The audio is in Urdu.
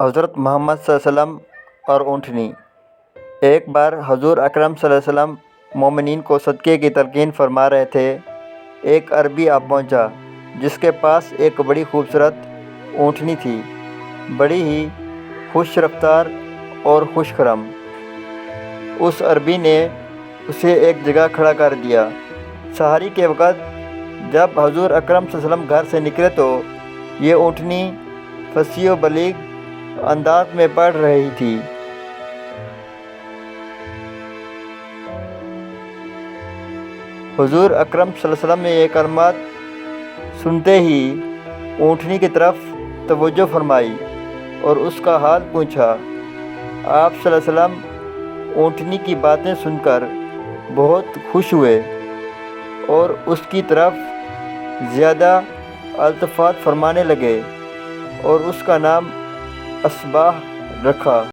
حضرت محمد صلی اللہ علیہ وسلم اور اونٹنی۔ ایک بار حضور اکرم صلی اللہ علیہ وسلم مومنین کو صدقے کی تلقین فرما رہے تھے۔ ایک عربی آ پہنچا جس کے پاس ایک بڑی خوبصورت اونٹنی تھی، بڑی ہی خوش رفتار اور خوش خرم۔ اس عربی نے اسے ایک جگہ کھڑا کر دیا۔ سحری کے وقت جب حضور اکرم صلی اللہ علیہ وسلم گھر سے نکلے تو یہ اونٹنی فصیح و بلیغ انداز میں پڑھ رہی تھی۔ حضور اکرم صلی اللہ علیہ وسلم نے یہ کلمات سنتے ہی اونٹنی کی طرف توجہ فرمائی اور اس کا حال پوچھا۔ آپ صلی اللہ علیہ وسلم اونٹنی کی باتیں سن کر بہت خوش ہوئے اور اس کی طرف زیادہ التفات فرمانے لگے اور اس کا نام اصباح رکھا۔